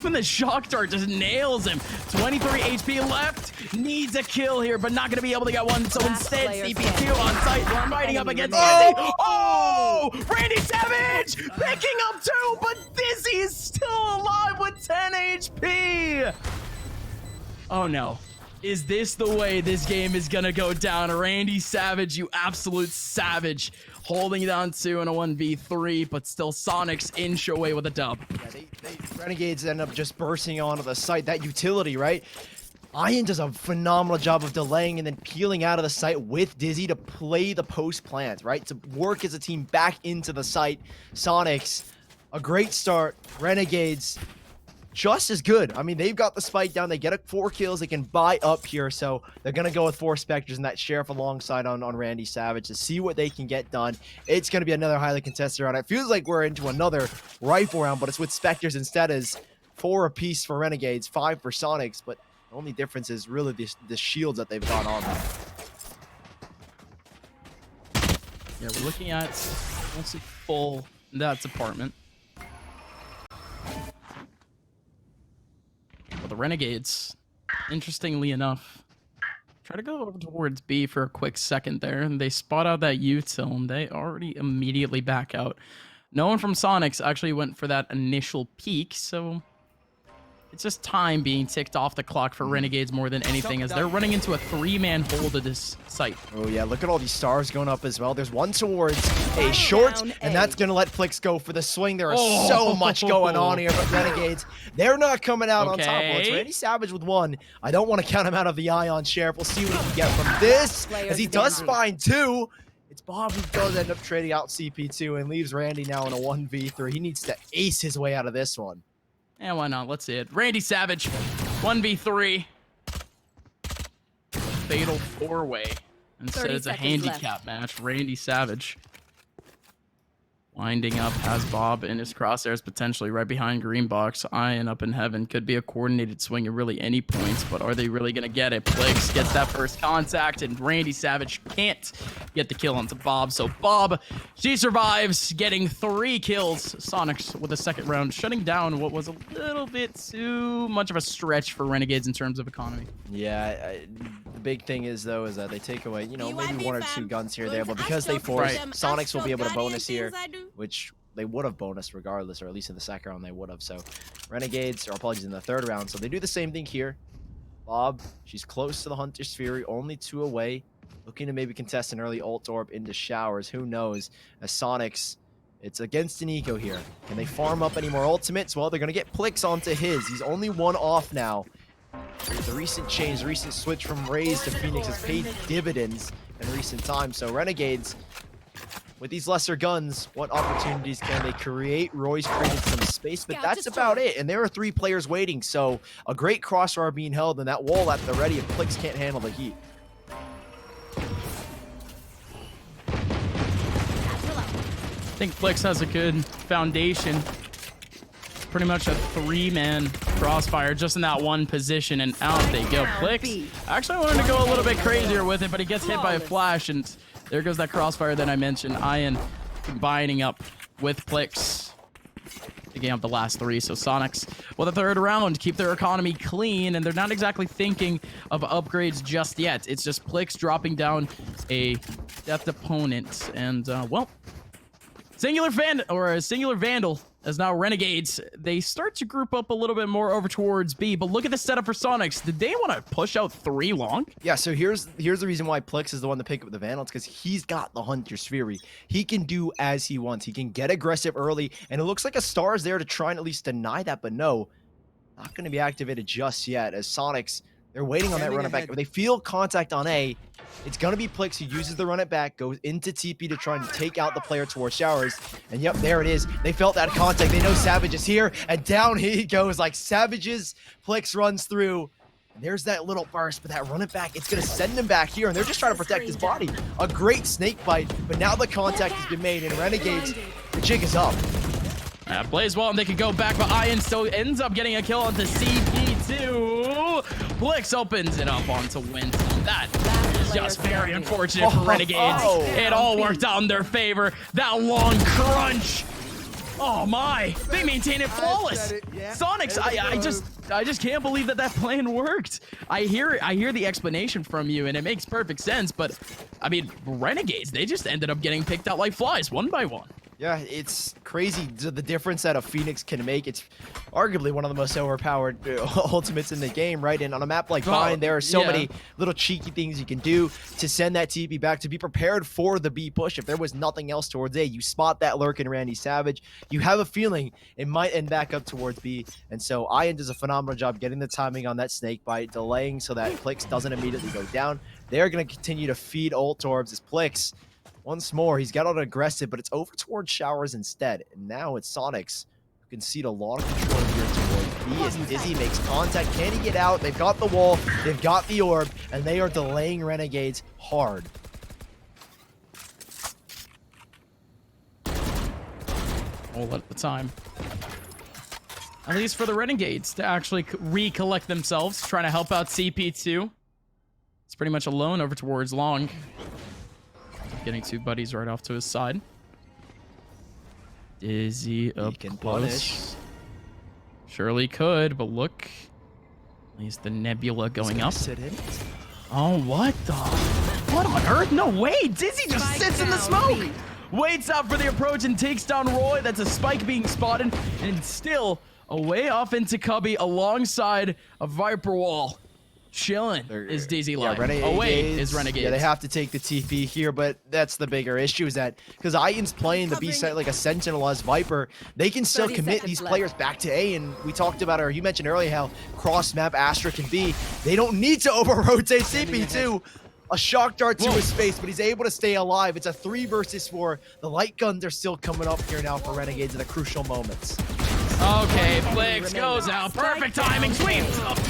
And the shock dart just nails him. 23 HP left. Needs a kill here, but not going to be able to get one. So instead, CP2 on site, fighting up against Dizzy. Oh! Randy Savage picking up 2, but Dizzy is still alive with 10 HP. Oh no. Is this the way this game is going to go down? Randy Savage, you absolute savage. Holding down 2 in a 1v3, but still SONIQS inch away with a dub. Yeah, Renegades end up just bursting onto the site. That utility, right? Ian does a phenomenal job of delaying and then peeling out of the site with Dizzy to play the post plant, right? To work as a team back into the site. SONIQS, a great start. Renegades, just as good. I mean, they've got the spike down. They get 4 kills. They can buy up here. So they're going to go with 4 Spectres and that Sheriff alongside on Randy Savage to see what they can get done. It's going to be another highly contested round. It feels like we're into another rifle round, but it's with Spectres instead, as 4 apiece for Renegades, 5 for SONIQS. But the only difference is really the shields that they've got on them. Yeah, we're looking at mostly full. That's apartment. Well, the Renegades, interestingly enough, try to go over towards B for a quick second there, and they spot out that util, and they already immediately back out. No one from SONIQS actually went for that initial peek, so it's just time being ticked off the clock for Renegades more than anything, as they're running into a 3-man hole to this site. Oh yeah, look at all these stars going up as well. There's one towards a short, and that's going to let Flix go for the swing. There is so much going on here, but Renegades, they're not coming out on top. Well, it's Randy Savage with 1. I don't want to count him out of the eye on Sheriff. We'll see what he can get from this, as he does find 2. It's Bob who does end up trading out CP2 and leaves Randy now in a 1v3. He needs to ace his way out of this one. Yeah, why not? Let's see it. Randy Savage, 1v3. Fatal 4-way. Instead, it's a handicap match. Randy Savage winding up, has Bob in his crosshairs, potentially right behind green box. Ian up in heaven. Could be a coordinated swing at really any points, but are they really going to get it? Plix gets that first contact, and Randy Savage can't get the kill onto Bob. So Bob, she survives, getting 3 kills. SONIQS with a second round, shutting down what was a little bit too much of a stretch for Renegades in terms of economy. Yeah, the big thing is, though, is that they take away, you know, maybe 1 or 2 guns here or there, but because they force, SONIQS will be able to bonus here, which they would have bonus regardless, or at least in the second round they would have. So Renegades, or apologies, in the third round. So they do the same thing here. Bob, she's close to the Hunter's Fury, only 2 away, looking to maybe contest an early ult orb into showers. Who knows? As SONIQS, it's against an eco here. Can they farm up any more ultimates? Well, they're going to get Plix onto his. He's only 1 off now. The recent change, the recent switch from Raze to Phoenix has paid dividends in recent times. So Renegades, with these lesser guns, what opportunities can they create? Roy's created some space, but that's about it. And there are 3 players waiting, so a great crossbar being held, and that wall at the ready if Plix can't handle the heat. I think Flix has a good foundation. Pretty much a 3-man crossfire just in that one position, and out they go. Flix actually wanted to go a little bit crazier with it, but he gets hit by a flash, and there goes that crossfire that I mentioned. Ian combining up with Plix, picking up the last 3. So SONIQS with a 3rd round, keep their economy clean, and they're not exactly thinking of upgrades just yet. It's just Plix dropping down a death opponent, and well, singular Vandal. As now Renegades, they start to group up a little bit more over towards B, but look at the setup for SONIQS. Did they want to push out 3 long? Yeah, so here's the reason why Plix is the one to pick up the Vandal. It's because he's got the Hunter's Fury. He can do as he wants. He can get aggressive early, and it looks like a star is there to try and at least deny that, but no, not going to be activated just yet, as SONIQS, they're waiting on that run it back. If they feel contact on A, it's going to be Plix who uses the run it back, goes into TP to try and take out the player towards showers. And yep, there it is. They felt that contact. They know Savage is here, and down he goes like Savage's. Plix runs through. And there's that little burst, but that run it back, it's going to send him back here, and they're just trying to protect his body. A great snake bite, but now the contact has been made, and Renegades, the jig is up. Plays well, and they can go back, but Ian still ends up getting a kill onto CP2. Plix opens it up onto Winston. That is just very unfortunate for Renegades. It all worked out in their favor. That long crunch Oh my! They maintain it flawless. SONIQS, I just can't believe that plan worked. I hear the explanation from you, and it makes perfect sense. But I mean, Renegades, they just ended up getting picked out like flies, one by one. Yeah, it's crazy the difference that a Phoenix can make. It's arguably one of the most overpowered ultimates in the game, right? And on a map like Vine, there are so many little cheeky things you can do to send that TP back, to be prepared for the B push. If there was nothing else towards A, you spot that lurk in Randy Savage. You have a feeling it might end back up towards B. And so Ian does a phenomenal job getting the timing on that snake bite, delaying so that Plix doesn't immediately go down. They're going to continue to feed ult orbs as Plix, once more, he's got on aggressive, but it's over towards Showers instead. And now it's SONIQS who concede a lot of control here towards B as Dizzy makes contact. Can he get out? They've got the wall, they've got the orb, and they are delaying Renegades hard. All at the time. At least for the Renegades to actually recollect themselves, trying to help out CP2. It's pretty much alone over towards Long. Getting two buddies right off to his side. Dizzy up close. Surely could, but look. At least the Nebula going up. Oh, what the? What on earth? No way! Dizzy just sits in the smoke! Waits out for the approach and takes down Roy. That's a spike being spotted. And still away off into Cubby alongside a Viper Wall. Chilling is Dizzy live. Away is Renegades. Yeah, they have to take the TP here, but that's the bigger issue is that because Ian's playing the B side like a Sentinel as Viper, they can still commit these players back to A. And we talked about, or you mentioned earlier, how cross-map Astra can be. They don't need to over-rotate CP2. A shock dart to his face, but he's able to stay alive. It's a 3 versus 4. The light guns are still coming up here now for Renegades in the crucial moments. Okay, Plix goes out. Perfect timing. Sweeps up 2.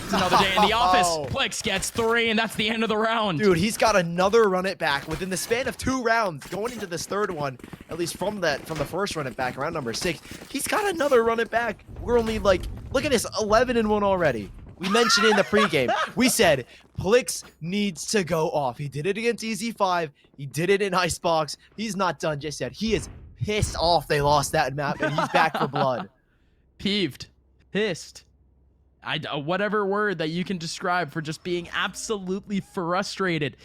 It's another day in the office. Plix gets 3, and that's the end of the round. Dude, he's got another run it back within the span of 2 rounds, going into this third one. At least from the first run it back, round number 6. He's got another run it back. We're only like, look at this, 11-1 already. We mentioned in the pregame, we said Plix needs to go off. He did it against EZ5. He did it in Icebox. He's not done just yet. He is pissed off they lost that map, and he's back for blood. Peeved. Pissed. Whatever word that you can describe for just being absolutely frustrated.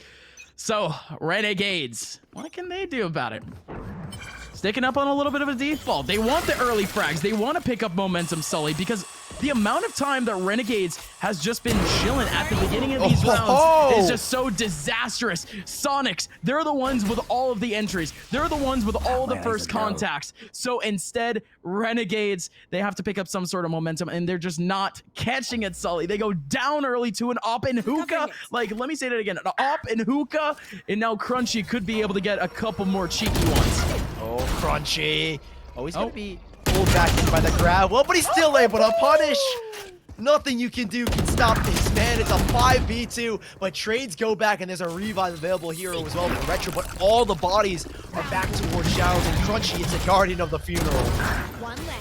So, Renegades, what can they do about it? Sticking up on a little bit of a default. They want the early frags. They want to pick up momentum, Sully, because the amount of time that Renegades has just been chilling at the beginning of these rounds is just so disastrous. SONIQS, they're the ones with all of the entries. They're the ones with all the first contacts. So instead, Renegades, they have to pick up some sort of momentum, and they're just not catching it, Sully. They go down early to an op and hookah. Like, let me say that again. An op and hookah, and now Crunchy could be able to get a couple more cheeky ones. Oh, Crunchy. Oh, he's going to be pulled back in by the grab. Well, but he's still able to punish. Nothing you can do can stop this, man. It's a 5v2, but trades go back, and there's a revive available here as well for Retro, but all the bodies are back towards Showers, and Crunchy is a guardian of the funeral.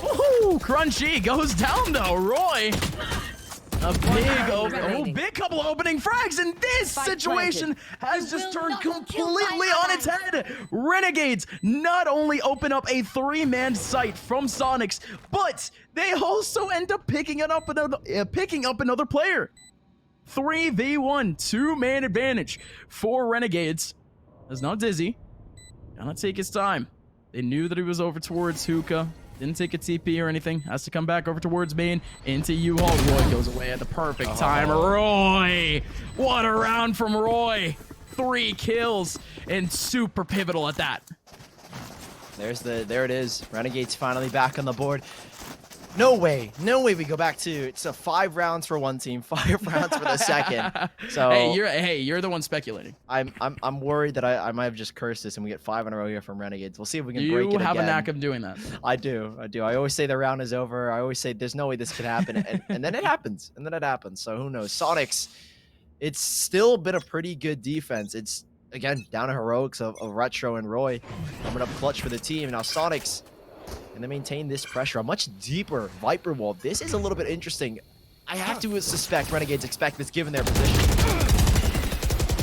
Woohoo! Crunchy goes down, though. Roy, a big couple of opening frags, and this situation has just turned completely on its head. Renegades not only open up a 3-man site from SONIQS, but they also end up picking up another player. 3v1, 2-man advantage for Renegades. There's no Dizzy. Gonna take his time. They knew that he was over towards hookah. Didn't take a TP or anything. Has to come back over towards main into U-Haul. Roy goes away at the perfect time. Roy! What a round from Roy. 3 kills and super pivotal at that. There it is. Renegades finally back on the board. No way we go back to, it's a 5 rounds for one team, 5 rounds for the second. So hey, you're the one speculating. I'm worried that I might have just cursed this and we get 5 in a row here from Renegades. We'll see if we can break it again. You have a knack of doing that. I do. I always say the round is over. I always say there's no way this could happen, and then it happens. So who knows? SONIQS, it's still been a pretty good defense. It's again down to heroics of Retro and Roy coming up clutch for the team. Now SONIQS, and they maintain this pressure. A much deeper Viper wall. This is a little bit interesting. I have to suspect Renegades expect this given their position.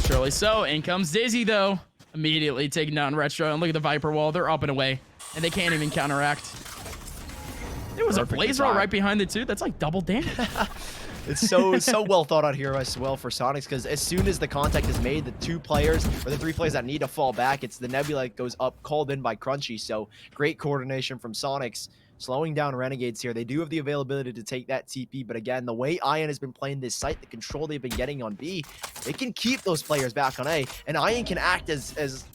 Surely so. In comes Dizzy, though. Immediately taking down Retro. And look at the Viper wall. They're up and away. and they can't even counteract. It was Perfect a blaze roll right behind it too. That's like double damage. It's so well thought out here as well for SONIQS, because as soon as the contact is made, the 2 players or the 3 players that need to fall back, it's the Nebula that goes up, called in by Crunchy. So great coordination from SONIQS, slowing down Renegades here. They do have the availability to take that TP, but again, the way Ian has been playing this site, the control they've been getting on B, they can keep those players back on A, and Ian can act as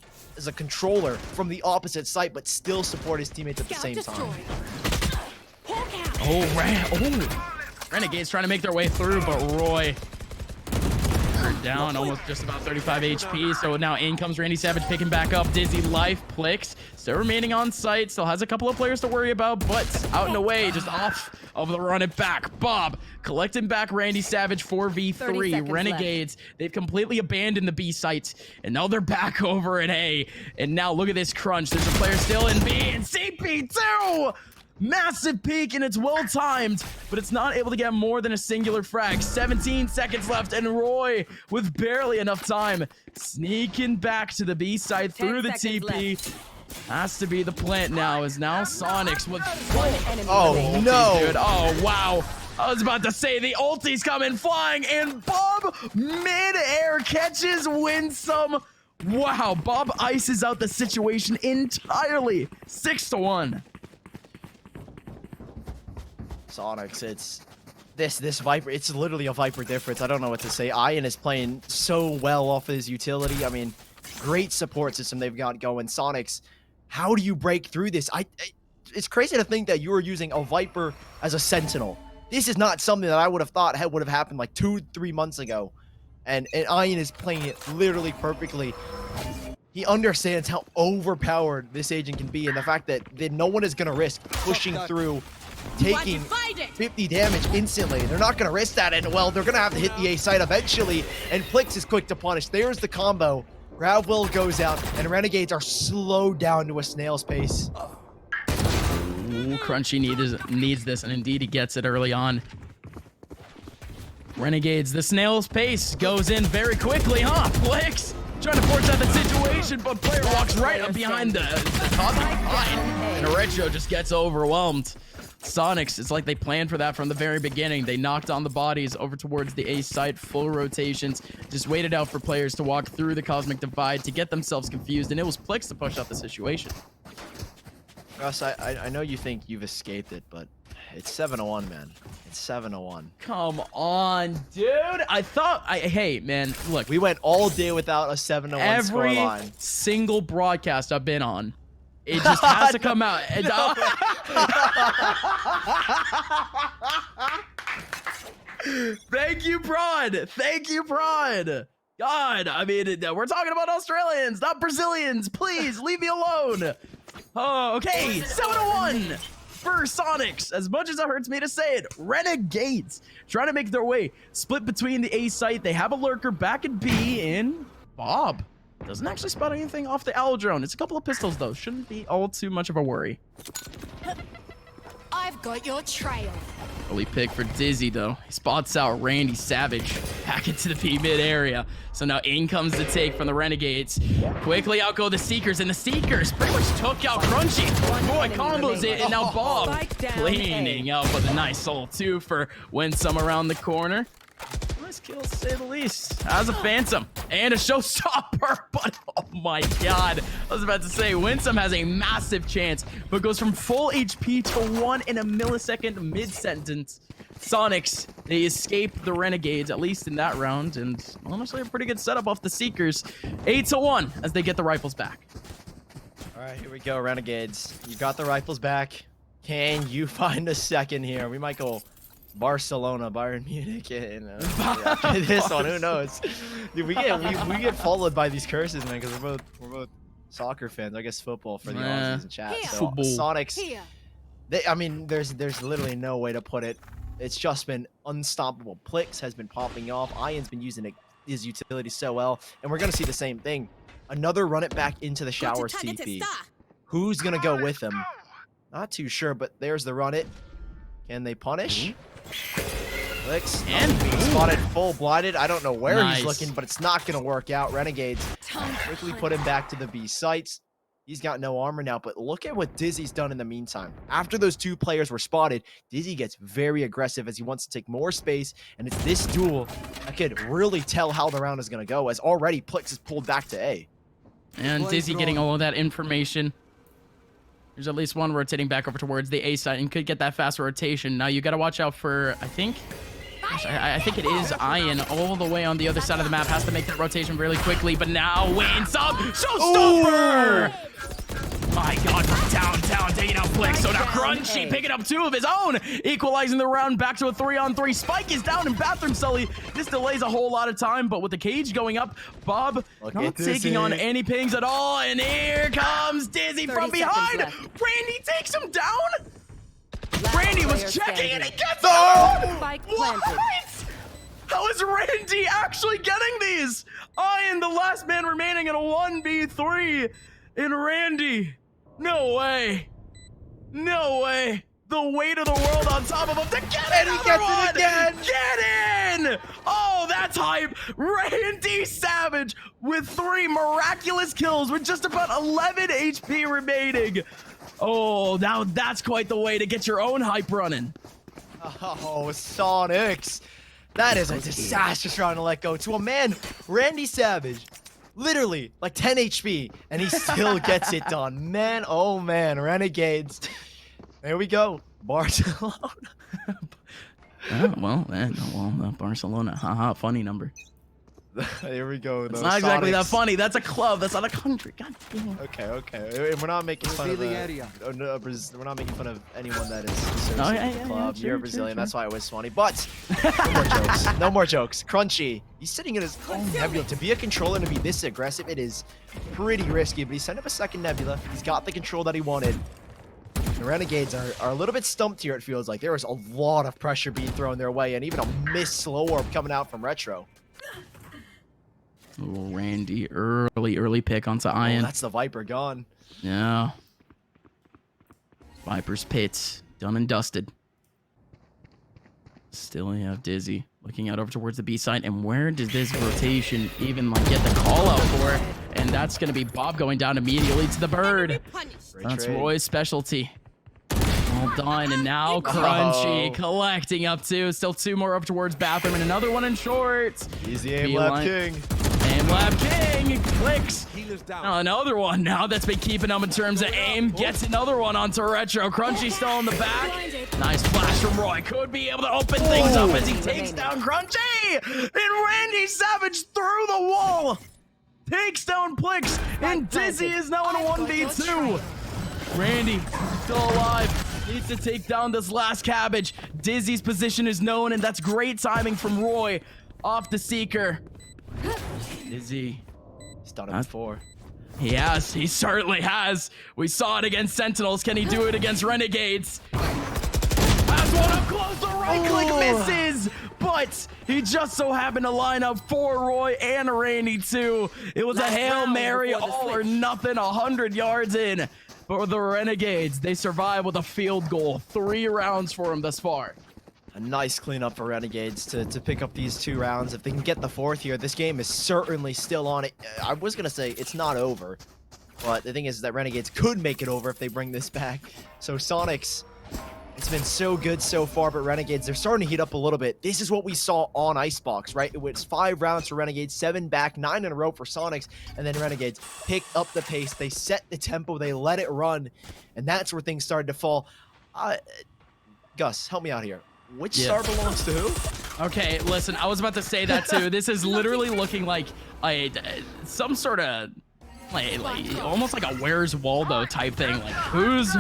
a controller from the opposite site, but still support his teammates at the same time. Oh, Renegades trying to make their way through, but Roy down almost just about 35 HP. So now in comes Randy Savage picking back up. Dizzy life. Plix still remaining on site. Still has a couple of players to worry about, but out and away, just off of the run it back. Bob collecting back Randy Savage 4v3. Renegades, they've completely abandoned the B site, and now they're back over at A. And now look at this crunch. There's a player still in B, and CP2! Massive peak, and it's well timed, but it's not able to get more than a singular frag. 17 seconds left, and Roy, with barely enough time, sneaking back to the B side through the TP. Has to be the plant now, as now SONIQS with oh no, dude. Oh wow, I was about to say the ulti's coming flying, and Bob mid-air catches Winsome. Wow, Bob ices out the situation entirely. 6-1. SONIQS, it's this Viper, it's literally a Viper difference. I don't know what to say. Ian is playing so well off his utility. I mean, great support system they've got going. SONIQS, how do you break through this? It's crazy to think that you were using a Viper as a Sentinel. This is not something that I would have thought would have happened like 2-3 months ago. And Ian is playing it literally perfectly. He understands how overpowered this agent can be, and the fact that no one is going to risk pushing through, taking 50 damage instantly. They're not going to risk that, and well, they're going to have to hit the A site eventually, and Plix is quick to punish. There's the combo. Grab Will goes out, and Renegades are slowed down to a snail's pace. Ooh, Crunchy needs this, and indeed he gets it early on. Renegades, the snail's pace goes in very quickly, huh? Plix trying to force out the situation, but player walks right up behind the cosmic line, and Retro just gets overwhelmed. SONIQS, it's like they planned for that from the very beginning. They knocked on the bodies over towards the A site, full rotations, just waited out for players to walk through the cosmic divide to get themselves confused, and it was Plix to push out the situation. Russ, I know you think you've escaped it, but it's 7-1, man. It's 7-1. Come on, dude. Hey, man, look. We went all day without a 7-1 scoreline. Every single broadcast I've been on, it just has to come out. Thank you, Prod. Thank you, Prod. God, I mean, we're talking about Australians, not Brazilians. Please, leave me alone. Oh, okay. 7-1 for SONIQS. As much as it hurts me to say it, Renegades trying to make their way. Split between the A site. They have a lurker back at B, and Bob doesn't actually spot anything off the owl drone. It's a couple of pistols, though. Shouldn't be all too much of a worry. I've got your trail. Early pick for Dizzy, though. He spots out Randy Savage back into the B mid area. So now in comes the take from the Renegades. Quickly out go the Seekers, and the Seekers pretty much took out Crunchy. Boy, combos it, and now Bob cleaning up with a nice soul, too, for Winsome around the corner. Nice kill, to say the least. As a Phantom and a showstopper, but oh my god. I was about to say, Winsome has a massive chance, but goes from full HP to 1 in a millisecond mid-sentence. SONIQS, they escape the Renegades, at least in that round, and honestly a pretty good setup off the Seekers. 8-1 as they get the rifles back. All right, here we go, Renegades. You got the rifles back. Can you find a second here? We might go Barcelona, Bayern Munich, and after this one, who knows? Dude, we get followed by these curses, man, because we're both soccer fans. I guess football for the Aussies in chat. So SONIQS, I mean, there's literally no way to put it. It's just been unstoppable. Plix has been popping off. Ian's been using his utility so well, and we're gonna see the same thing. Another run it back into the shower CP. Who's gonna go with him? Not too sure, but there's the run it. Can they punish? Plix and being spotted full blinded. I don't know where he's looking, but it's not going to work out. Renegades quickly put him back to the B sites. He's got no armor now, but look at what Dizzy's done in the meantime. After those two players were spotted, Dizzy gets very aggressive as he wants to take more space, and it's this duel that could really tell how the round is going to go, as already Plix is pulled back to A. And Dizzy getting all of that information. There's at least one rotating back over towards the A side and could get that fast rotation. Now you got to watch out for, I think it is Ian all the way on the other side of the map. Has to make that rotation really quickly, but now wins up. Showstopper! My God, from downtown, taking out Plix. So now Crunchy picking up 2 of his own, equalizing the round back to a 3-on-3. Spike is down in Bathroom Sully. This delays a whole lot of time, but with the cage going up, Bob not taking on any pings at all. And here comes Dizzy from behind. Randy takes him down. Randy was checking and he gets it. What? How is Randy actually getting these? Ian, the last man remaining in a 1v3 in Randy. No way. No way. The weight of the world on top of him to get it. He gets it again. Get in. Oh, that's hype. Randy Savage with 3 miraculous kills with just about 11 HP remaining. Oh, now that's quite the way to get your own hype running. Oh, SONIQS. That is a disastrous round to let go to a man, Randy Savage. Literally, like 10 HP, and he still gets it done. Man, oh man, Renegades. There we go. Barcelona. Barcelona. Haha, funny number. Here we go. It's not exactly that funny. That's a club. That's not a country. God damn it. Okay. We're not making fun of we're not making fun of anyone that is associated with the club. You're Brazilian. That's why it was funny. But no more jokes. No more jokes. Crunchy. He's sitting in his own nebula. To be a controller and to be this aggressive, it is pretty risky. But he sent up a second nebula. He's got the control that he wanted. The Renegades are a little bit stumped here, it feels like. There was a lot of pressure being thrown their way, and even a missed slow orb coming out from Retro. Little Randy, early pick onto Ian. Oh, that's the Viper gone. Yeah. Viper's pits, done and dusted. Still, you have Dizzy looking out over towards the B side. And where does this rotation even get the call out for? And that's going to be Bob going down immediately to the bird. That's Roy's specialty. All done, and now Crunchy collecting up 2. Still 2 more up towards Bathroom, and another one in short. Easy aim lab king. Aim lab king clicks. Another one now that's been keeping him in terms of aim. Gets another one onto Retro. Crunchy still in the back. Nice flash from Roy. Could be able to open things up as he takes down Crunchy. And Randy Savage through the wall. Takes down Plix, and Dizzy is now in a 1v2. Randy still alive. Needs to take down this last cabbage. Dizzy's position is known, and that's great timing from Roy off the Seeker. Dizzy. He's done it before. Yes, he certainly has. We saw it against Sentinels. Can he do it against Renegades? Has one up close. The right click misses. But he just so happened to line up for Roy and Randy too. It was a Hail Mary, all or nothing, 100 yards in. But the Renegades, they survive with a field goal. 3 rounds for them thus far. A nice cleanup for Renegades to pick up these 2 rounds. If they can get the 4th here, this game is certainly still on it. I was going to say it's not over. But the thing is that Renegades could make it over if they bring this back. So SONIQS, it's been so good so far, but Renegades, they're starting to heat up a little bit. This is what we saw on Icebox, right? It was 5 rounds for Renegades, 7 back, 9 in a row for SONIQS, and then Renegades picked up the pace. They set the tempo, they let it run, and that's where things started to fall. Gus, help me out here. Which star belongs to who? Okay, listen, I was about to say that too. This is literally looking like some sort of like almost like a Where's Waldo type thing. Like who's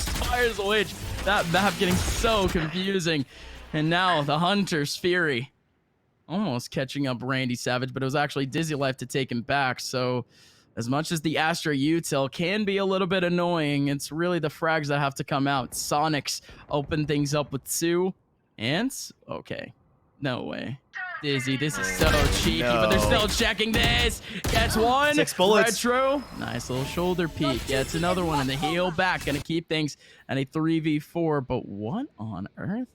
fires which? That map getting so confusing. And now the Hunter's Fury almost catching up Randy Savage, but it was actually Dizzy Life to take him back. So as much as the Astra Util can be a little bit annoying, it's really the frags that have to come out. SONIQS open things up with 2. And okay, no way. Dizzy, this is so cheeky, but they're still checking this. Gets 1. 6 bullets. Retro, nice little shoulder peek. Gets another one, and the heel back. Gonna keep things at a 3v4, but what on earth?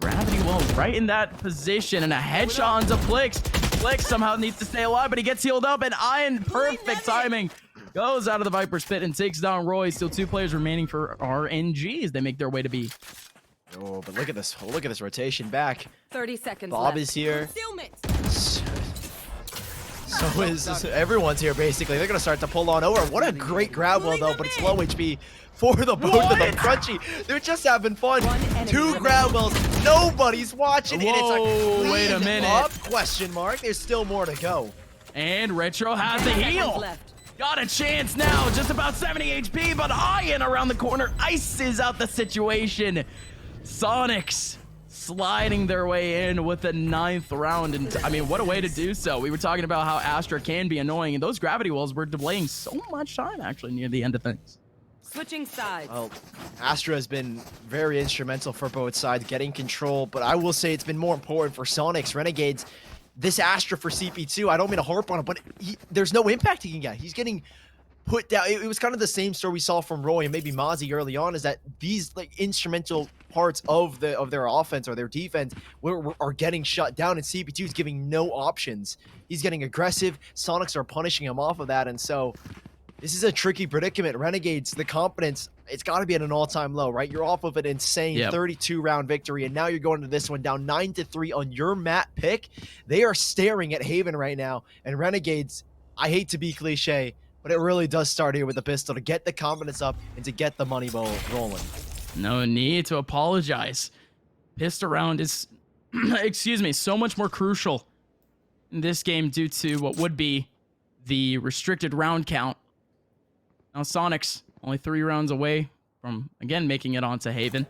Gravity well right in that position, and a headshot onto Plix. Plix somehow needs to stay alive, but he gets healed up, and Ian, perfect timing goes out of the Viper's pit and takes down Roy. Still 2 players remaining for RNG as they make their way to B. Oh, but look at this. Look at this rotation back. 30 seconds Bob left. is here. So is everyone's here, basically. They're going to start to pull on over. What a great grab well, though, but it's low HP for the both of them. Crunchy, they're just having fun. 2 grab wells. Nobody's watching. Whoa, and it's wait a minute. Up, question mark. There's still more to go. And Retro has the heal. Got a chance now. Just about 70 HP, but Ian around the corner ices out the situation. SONIQS sliding their way in with the 9th round. And I mean, what a way to do so. We were talking about how Astra can be annoying, and those gravity wells were delaying so much time actually near the end of things. Switching sides. Well, Astra has been very instrumental for both sides getting control, but I will say it's been more important for SONIQS. Renegades, this Astra for CP2, I don't mean to harp on it, but there's no impact he can get. He's getting put down. It was kind of the same story we saw from Roy and maybe Mozzie early on, is that these like instrumental parts of their offense or their defense are getting shut down, and CP2 is giving no options. He's getting aggressive. SONIQS are punishing him off of that, and so this is a tricky predicament. Renegades, the confidence, it's got to be at an all-time low, right? You're off of an insane 32-round victory, and now you're going to this one down 9-3 on your map pick. They are staring at Haven right now, and Renegades, I hate to be cliche, but it really does start here with the pistol to get the confidence up and to get the money bowl rolling. No need to apologize. Pistol round is, excuse me, so much more crucial in this game due to what would be the restricted round count. Now SONIQS only 3 rounds away from, again, making it onto Haven.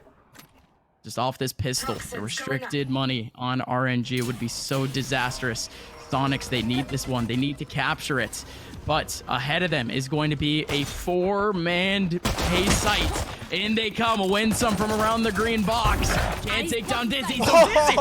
Just off this pistol, the restricted money on RNG would be so disastrous. SONIQS, they need this one. They need to capture it. But ahead of them is going to be a 4-man pay site. In they come, win some from around the green box. Can't take down Dizzy. So Dizzy.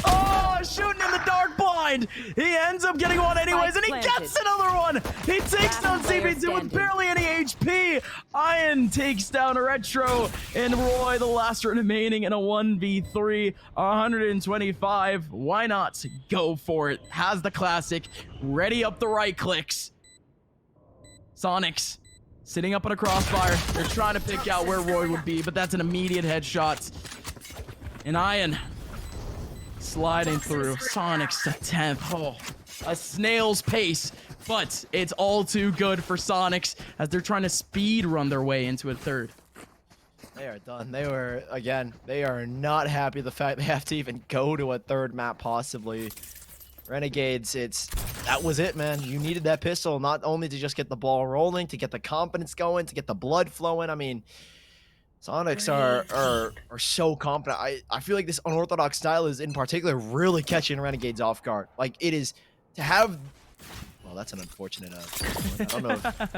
Oh, shooting in the dark blind. He ends up getting one anyways, and he gets another one. He takes down CP2 with barely any HP. Ian takes down Retro, and Roy, the last remaining in a 1v3, 125. Why not go for it? Has the classic, ready up the right clicks. SONIQS sitting up on a crossfire. They're trying to pick out where Roy would be, but that's an immediate headshot. And Ian sliding through. SONIQS to 10th. Oh, a snail's pace, but it's all too good for SONIQS as they're trying to speed run their way into a 3rd. They are done. They are not happy with the fact they have to even go to a 3rd map possibly. Renegades, that was it, man. You needed that pistol not only to just get the ball rolling, to get the confidence going, to get the blood flowing. I mean, SONIQS are so confident. I feel like this unorthodox style is in particular really catching Renegades off guard. Like it is to have. Well, that's an unfortunate. I don't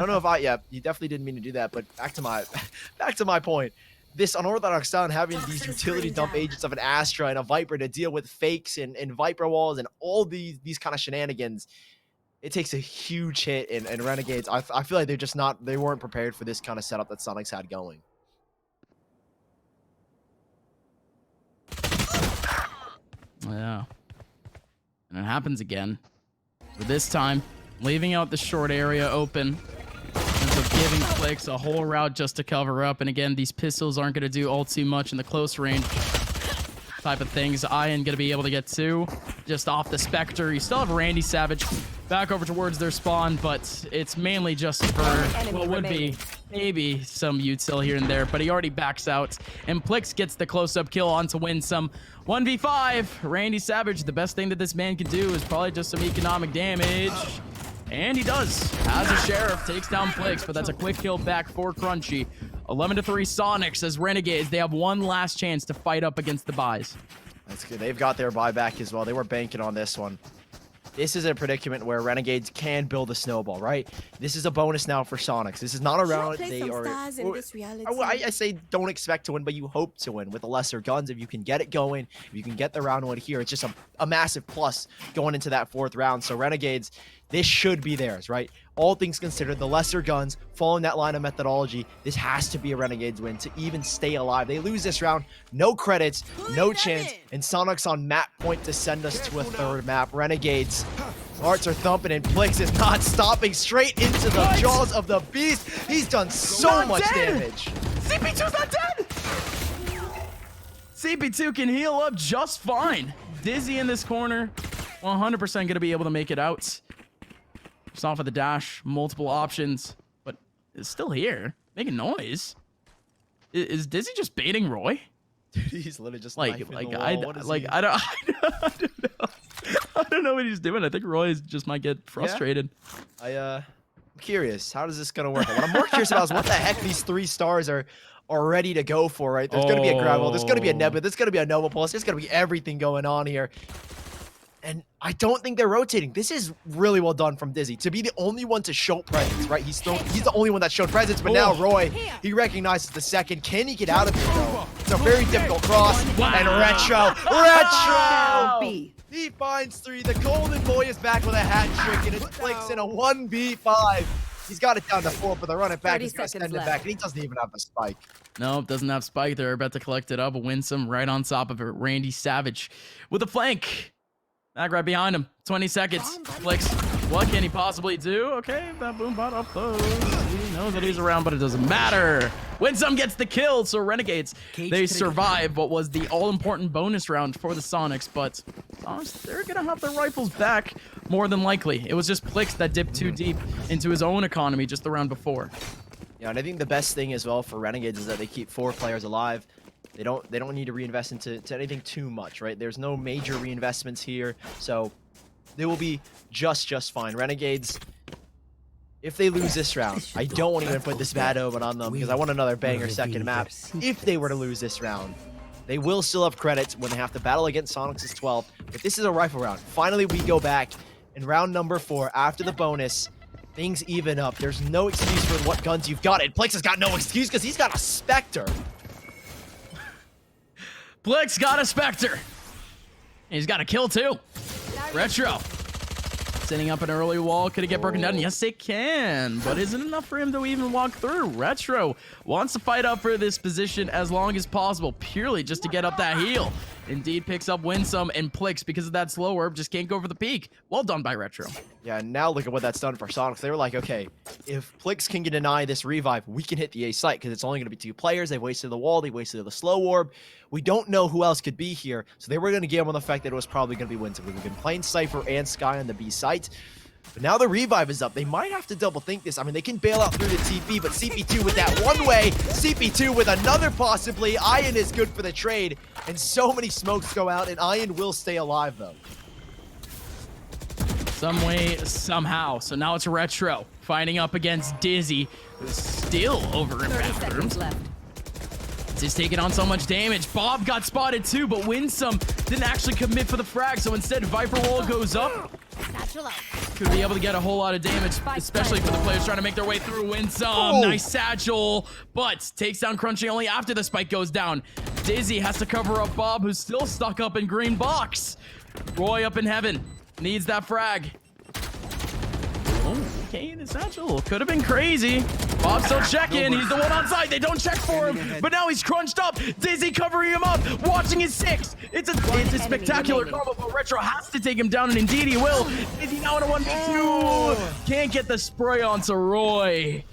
know if you definitely didn't mean to do that. But back to my point. This unorthodox style and having these utility dump agents of an Astra and a Viper to deal with fakes and Viper walls and all these kind of shenanigans, it takes a huge hit. And Renegades, I feel like they weren't prepared for this kind of setup that SONIQS had going. Yeah. And it happens again. But this time, leaving out the short area open. Ends up giving Flicks a whole route just to cover up. And again, these pistols aren't going to do all too much in the close range type of things. Ian going to be able to get 2 just off the Spectre. You still have Randy Savage back over towards their spawn, but it's mainly just for what would be maybe some util here and there, but he already backs out, and Plix gets the close-up kill on to win some 1v5. Randy Savage, the best thing that this man can do is probably just some economic damage, and he does. As a Sheriff, takes down Plix, but that's a quick kill back for Crunchy. 11-3 SONIQS as Renegades. They have one last chance to fight up against the buys. That's good. They've got their buyback as well. They were banking on this one. This is a predicament where Renegades can build a snowball, right? This is a bonus now for SONIQS. This is not a round they are. I say don't expect to win, but you hope to win with the lesser guns. If you can get it going, if you can get the round one here, it's just a massive plus going into that 4th round. So Renegades, this should be theirs, right? All things considered, the lesser guns, following that line of methodology, this has to be a Renegades win to even stay alive. They lose this round, no credits, no chance, and SONIQS on map point to send us to a 3rd map. Renegades, Hearts are thumping, and Blix is not stopping. Straight into the jaws of the beast. He's done so much damage. CP2's not dead. CP2 can heal up just fine. Dizzy in this corner, 100% going to be able to make it out. Just off of the dash, multiple options, but it's still here, making noise. Is Dizzy just baiting Roy? Dude, he's literally just I don't know what he's doing. I think Roy just might get frustrated. Yeah. I'm curious. How is this gonna work? What I'm more curious about is what the heck these 3 stars are ready to go for. Right? There's gonna be a Gravel. There's gonna be a Nebula. There's gonna be a Nova Pulse. There's gonna be everything going on here. And I don't think they're rotating. This is really well done from Dizzy to be the only one to show presence, right? He's the only one that showed presence, but now Roy, he recognizes the second. Can he get out of it though? It's a very difficult cross. And Retro! He finds 3. The golden boy is back with a hat trick, and it clicks in a 1v5. He's got it down to 4, but the run it back is going to send it back, and he doesn't even have the spike. Nope, doesn't have spike. They're about to collect it up. Winsome right on top of it. Randy Savage with a flank. Back right behind him. 20 seconds. Flicks. What can he possibly do? Okay, that boom bot up close. He knows that he's around, but it doesn't matter. Winsome gets the kill, so Renegades, they survive what was the all-important bonus round for the Sonics, but they're going to have their rifles back more than likely. It was just Plix that dipped too deep into his own economy just the round before. Yeah, and I think the best thing as well for Renegades is that they keep 4 players alive. They don't need to reinvest into anything too much, right? There's no major reinvestments here, so they will be just fine. Renegades, if they lose this round, I don't want to even put this bad omen on them because I want another banger second map. If they were to lose this round, they will still have credits when they have to battle against SONIQS 12, but this is a rifle round. Finally, we go back in round number 4 after the bonus. Things even up. There's no excuse for what guns you've got. And Plex has got no excuse because he's got a Spectre. Plex got a Spectre. He's got a kill too. Retro. Setting up an early wall. Could it get broken down? Yes, it can. But isn't enough for him to even walk through. Retro wants to fight up for this position as long as possible, purely just to get up that heal. Indeed picks up Winsome, and Plix, because of that slow herb, just can't go for the peak. Well done by Retro. Yeah, and now look at what that's done for SONIQS. They were like, okay, if Plix can deny this revive, we can hit the A site, because it's only going to be 2 players. They wasted the wall. They wasted the slow orb. We don't know who else could be here, so they were going to gamble on the fact that it was probably going to be Winsome. We've been playing Cypher and Sky on the B site. But now the revive is up. They might have to double think this. I mean, they can bail out through the TP, but CP2 with that one way, CP2 with another possibly. Iron is good for the trade, and so many smokes go out, and Iron will stay alive, though. Some way, somehow. So now it's Retro fighting up against Dizzy, who's still over in bathrooms. He's taking on so much damage. Bob got spotted too, but Winsome didn't actually commit for the frag, so instead Viper Wall goes up. Could be able to get a whole lot of damage, especially for the players trying to make their way through. Winsome, nice satchel, but takes down Crunchy only after the spike goes down. Dizzy has to cover up Bob, who's still stuck up in green box. Roy up in heaven, needs that frag. Oh, okay, the satchel could have been crazy. Bob's still checking. He's the one on side. They don't check for him, but now he's crunched up. Dizzy covering him up, watching his 6. It's a spectacular combo, but Retro has to take him down, and indeed he will. Dizzy now in a 1v2. Can't get the spray onto Roy.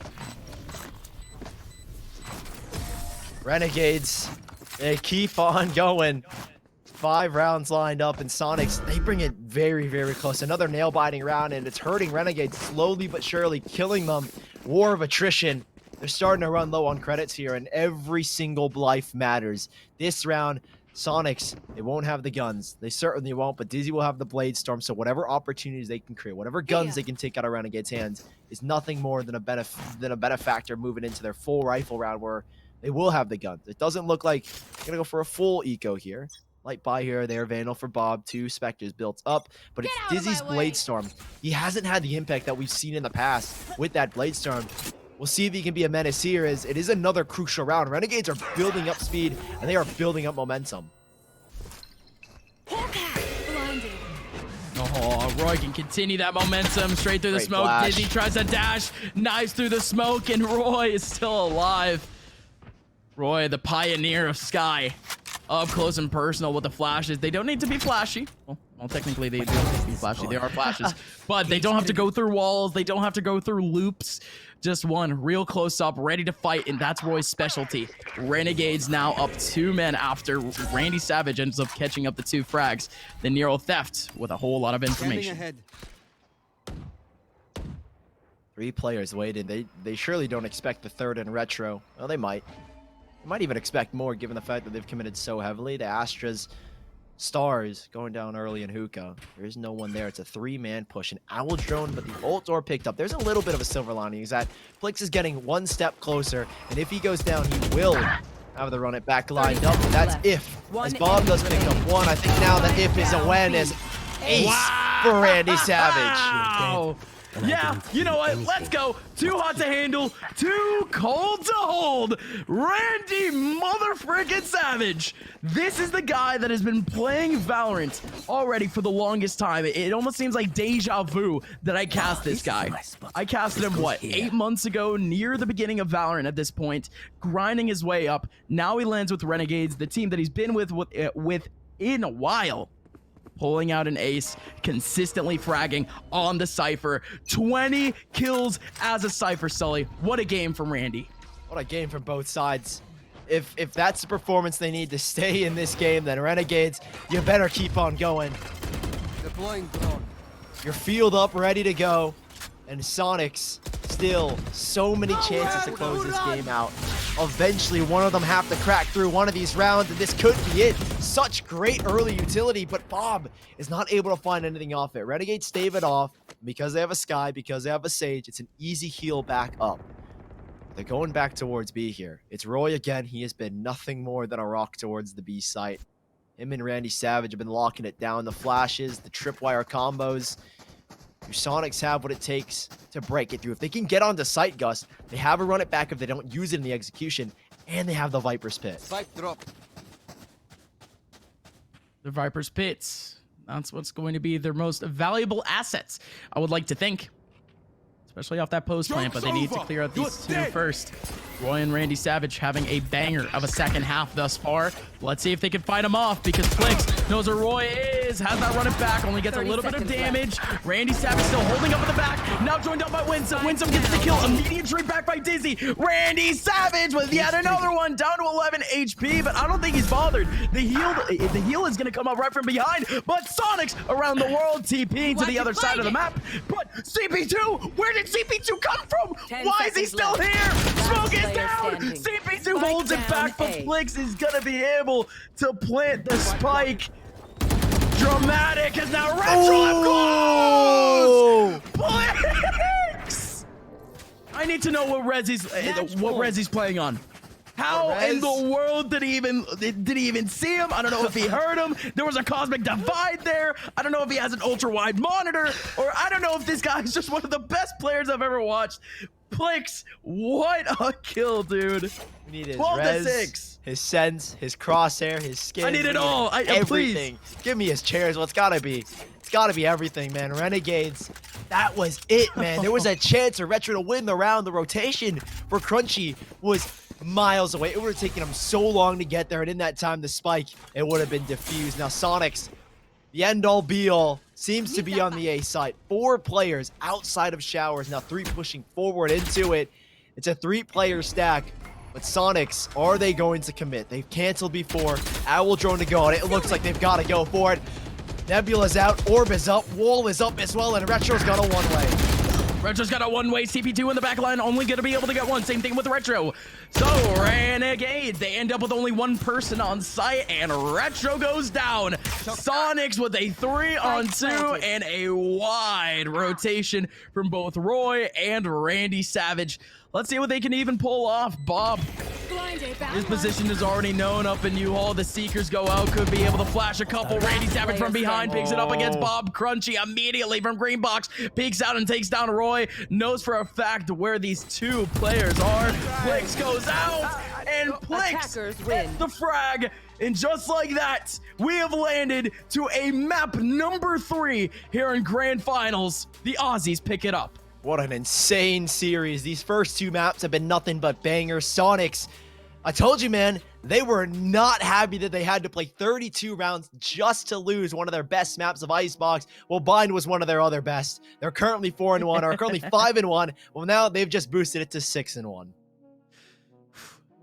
Renegades, they keep on going. 5 rounds lined up, and SONIQS, they bring it very, very close. Another nail-biting round, and it's hurting Renegades slowly but surely, killing them. War of attrition. They're starting to run low on credits here, and every single life matters. This round, SONIQS, they won't have the guns. They certainly won't, but Dizzy will have the Blade Storm, so whatever opportunities they can create, whatever guns they can take out of Renegades' hands is nothing more than a benefactor moving into their full rifle round where they will have the guns. It doesn't look like they're going to go for a full eco here. Light buy here, there, Vandal for Bob, 2 Spectres built up, but it's Dizzy's Blade Storm. He hasn't had the impact that we've seen in the past with that Blade Storm. We'll see if he can be a menace here, as it is another crucial round. Renegades are building up speed, and they are building up momentum. Oh, Roy can continue that momentum straight through the smoke. Flash. Dizzy tries to dash, knives through the smoke, and Roy is still alive. Roy, the pioneer of Sky, up close and personal with the flashes. They don't need to be flashy. Well, technically they don't need to be flashy. They are flashes, but they don't have to go through walls. They don't have to go through loops. Just one real close up, ready to fight, and that's Roy's specialty. Renegades now up 2 men after Randy Savage ends up catching up the 2 frags. The Nero Theft with a whole lot of information. 3 players waited. They surely don't expect the 3rd in retro. Well, they might. They might even expect more given the fact that they've committed so heavily. The Astra's Stars going down early in hookah. There is no one there. It's a 3-man push. An owl drone, but the ult door picked up. There's a little bit of a silver lining is that Flix is getting 1 step closer, and if he goes down, he will have the run it back lined up. But that's if. As Bob does pick up 1, I think now the if is a when as ace for Randy Savage. Wow. Yeah, you know what? Let's go. Too hot to handle, too cold to hold. Randy motherfrickin' Savage. This is the guy that has been playing Valorant already for the longest time. It almost seems like deja vu that I cast this guy. I casted him, what, 8 months ago, near the beginning of Valorant at this point, grinding his way up. Now he lands with Renegades, the team that he's been with in a while. Pulling out an ace, consistently fragging on the Cypher. 20 kills as a Cypher, Sully. What a game from Randy. What a game from both sides. If that's the performance they need to stay in this game, then Renegades, you better keep on going. Deploying drone. Your field up, ready to go. And SONIQS, still so many chances to close this game out. Eventually, one of them have to crack through one of these rounds, and this could be it. Such great early utility, but Bob is not able to find anything off it. Renegades stave it off. Because they have a Sky, because they have a Sage, it's an easy heal back up. They're going back towards B here. It's Roy again. He has been nothing more than a rock towards the B site. Him and Randy Savage have been locking it down. The flashes, the tripwire combos. Your SONIQS have what it takes to break it through. If they can get onto site, Gus, they have a run it back if they don't use it in the execution, and they have the Viper's Pit. Spike drop. The Viper's Pits. That's what's going to be their most valuable assets, I would like to think. Especially off that post plant, but they need to clear out these 2 first. Roy and Randy Savage having a banger of a second half thus far. Let's see if they can fight him off because Flix knows where Roy is, has that run it back, only gets a little bit of damage. Randy Savage still holding up in the back, now joined up by Winsome. Winsome gets the kill, immediate trade back by Dizzy. Randy Savage with yet another one, down to 11 HP, but I don't think he's bothered. The heal is gonna come up right from behind, but SONIQS around the world TPing to the other side of the map. But CP2, where did CP2 come from? Why is he still here? Smoke is down. CP2 holds it back, but Flix is gonna be able to plant the spike. Dramatic is now retro up close. Flix! I need to know what Rezi's playing on. How in the world did he even see him? I don't know if he heard him. There was a cosmic divide there. I don't know if he has an ultra wide monitor, or I don't know if this guy is just one of the best players I've ever watched. Flix, what a kill, dude. We need his 12 res, to 6. his sense, his crosshair, his skin. I need it all. Everything. Please. Give me his chairs. Well, it's gotta be. It's gotta be everything, man. Renegades. That was it, man. There was a chance for Retro to win the round. The rotation for Crunchy was miles away. It would have taken him so long to get there, and in that time, the spike, it would have been diffused. Now, SONIQS, the end-all, be-all, seems to be on the A side. 4 players outside of showers. Now 3 pushing forward into it. It's a 3-player stack. But SONIQS, are they going to commit? They've canceled before. Owl drone to go on it. It looks like they've got to go for it. Nebula's out. Orb is up. Wall is up as well. And Retro's got a one-way. Retro's got a one-way. CP2 in the back line, only going to be able to get one. Same thing with Retro. So, Renegades, they end up with only 1 person on site, and Retro goes down. SONIQS with a 3-on-2 and a wide rotation from both Roy and Randy Savage. Let's see what they can even pull off. Bob, his position is already known up in U-Haul. The Seekers go out, could be able to flash a couple. Randy Savage from behind picks it up against Bob. Crunchy immediately from green box peeks out and takes down Roy. Knows for a fact where these 2 players are. Flix goes out, and Flix hits the frag. And just like that, we have landed to a map number 3 here in Grand Finals. The Aussies pick it up. What an insane series. These first 2 maps have been nothing but bangers. SONIQS I told you, man, they were not happy that they had to play 32 rounds just to lose one of their best maps of Icebox. Well, Bind was one of their other best. They're currently 4-1, or currently 5-1. Well, now they've just boosted it to 6-1.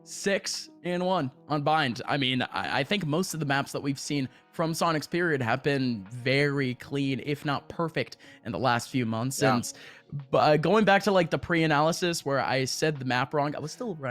6-1 on Bind. I mean, I think most of the maps that we've seen from SONIQS period have been very clean, if not perfect, in the last few months. Yeah. And going back to like the pre-analysis where I said the map wrong, I was still right